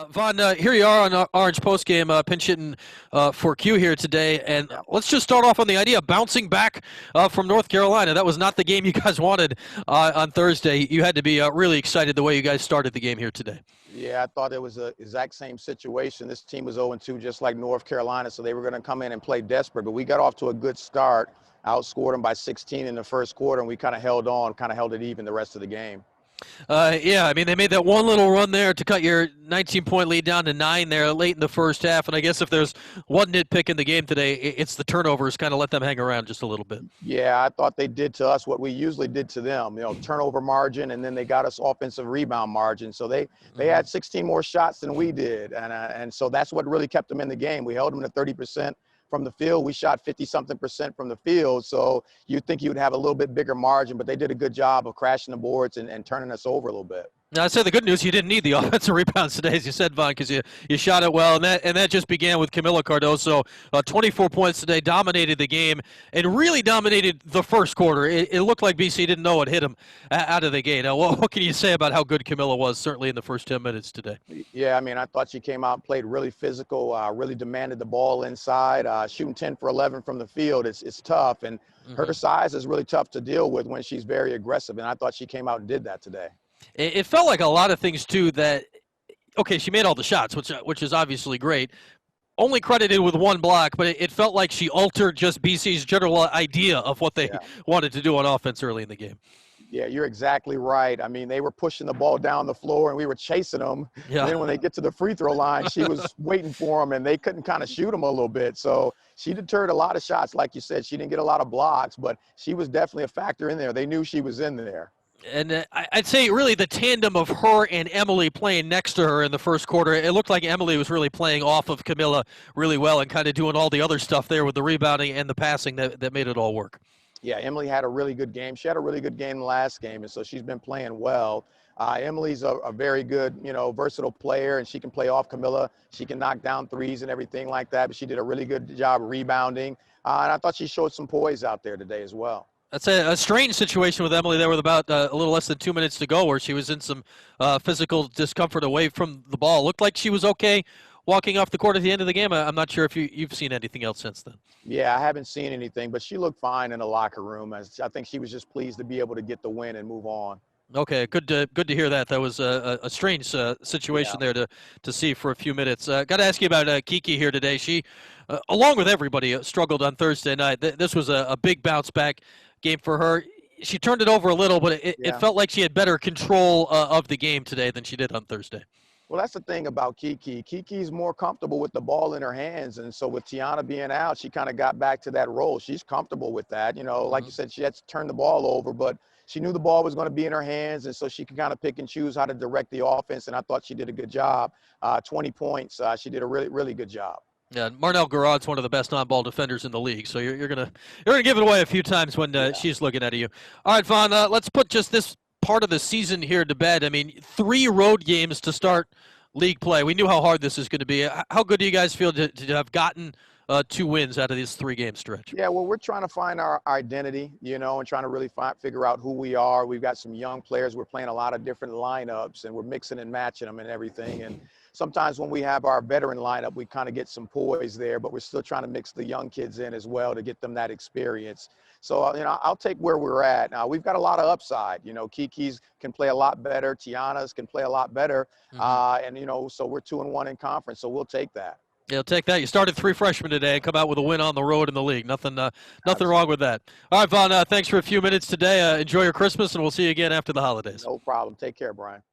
Vonn, here you are on Orange Postgame, pinch hitting for Q here today, and let's just start off on the idea of bouncing back from North Carolina. That was not the game you guys wanted on Thursday. You had to be really excited the way you guys started the game here today. Yeah, I thought it was the exact same situation. This team was 0-2, just like North Carolina, so they were going to come in and play desperate. But we got off to a good start, outscored them by 16 in the first quarter, and we kind of held on, kind of held it even the rest of the game. Yeah, I mean, they made that one little run there to cut your 19-point lead down to 9 there late in the first half. And I guess if there's one nitpick in the game today, it's the turnovers kind of let them hang around just a little bit. Yeah, I thought they did to us what we usually did to them, turnover margin, and then they got us offensive rebound margin. So they had 16 more shots than we did. And so that's what really kept them in the game. We held them to 30% from the field. We shot 50-something% from the field. So you'd think you would have a little bit bigger margin, but they did a good job of crashing the boards and turning us over a little bit. Now, I'd say the good news, you didn't need the offensive rebounds today, as you said, Vonn, because you shot it well, and that just began with Camila Cardoso. 24 points today, dominated the game, and really dominated the first quarter. It looked like BC didn't know what hit him out of the gate. Now, what can you say about how good Camila was, certainly in the first 10 minutes today? Yeah, I mean, I thought she came out and played really physical, really demanded the ball inside, shooting 10 for 11 from the field. It's tough, and her size is really tough to deal with when she's very aggressive, and I thought she came out and did that today. It felt like a lot of things, too, that, okay, she made all the shots, which is obviously great. Only credited with one block, but it felt like she altered just BC's general idea of what they wanted to do on offense early in the game. Yeah, you're exactly right. I mean, they were pushing the ball down the floor, and we were chasing them. Yeah. And then when they get to the free throw line, she was waiting for them, and they couldn't kind of shoot them a little bit. So she deterred a lot of shots. Like you said, she didn't get a lot of blocks, but she was definitely a factor in there. They knew she was in there. And I'd say really the tandem of her and Emily playing next to her in the first quarter, it looked like Emily was really playing off of Camila really well and kind of doing all the other stuff there with the rebounding and the passing that made it all work. Yeah, Emily had a really good game. She had a really good game the last game, and so she's been playing well. Emily's a very good, versatile player, and she can play off Camila. She can knock down threes and everything like that, but she did a really good job rebounding. And I thought she showed some poise out there today as well. That's a strange situation with Emily there with about a little less than 2 minutes to go where she was in some physical discomfort away from the ball. Looked like she was okay walking off the court at the end of the game. I'm not sure if you've seen anything else since then. Yeah, I haven't seen anything, but she looked fine in the locker room. I think she was just pleased to be able to get the win and move on. Okay, good to hear that. That was a strange situation there to see for a few minutes. Got to ask you about Kiki here today. She, along with everybody, struggled on Thursday night. This was a big bounce back game for her. She turned it over a little, but it felt like she had better control of the game today than she did on Thursday. Well, that's the thing about Kiki. Kiki's more comfortable with the ball in her hands, and so with Tiana being out, she kind of got back to that role. She's comfortable with that. Like you said, she had to turn the ball over, but she knew the ball was going to be in her hands, and so she could kind of pick and choose how to direct the offense, and I thought she did a good job. 20 points. She did a really, really good job. Yeah, Marnell Garrod's one of the best on-ball defenders in the league, so you're gonna give it away a few times when she's looking at you. All right, Vonn, let's put just this part of the season here to bed. I mean, 3 road games to start league play. We knew how hard this is going to be. How good do you guys feel to have gotten 2 wins out of this 3-game stretch? Yeah, well, we're trying to find our identity, and trying to really figure out who we are. We've got some young players. We're playing a lot of different lineups, and we're mixing and matching them and everything. And sometimes when we have our veteran lineup, we kind of get some poise there, but we're still trying to mix the young kids in as well to get them that experience. So, I'll take where we're at. Now, we've got a lot of upside. Kiki's can play a lot better. Tiana's can play a lot better. And, so we're 2-1 in conference, so we'll take that. Yeah, I'll take that. You started 3 freshmen today and come out with a win on the road in the league. Nothing wrong with that. All right, Vonn, thanks for a few minutes today. Enjoy your Christmas, and we'll see you again after the holidays. No problem. Take care, Brian.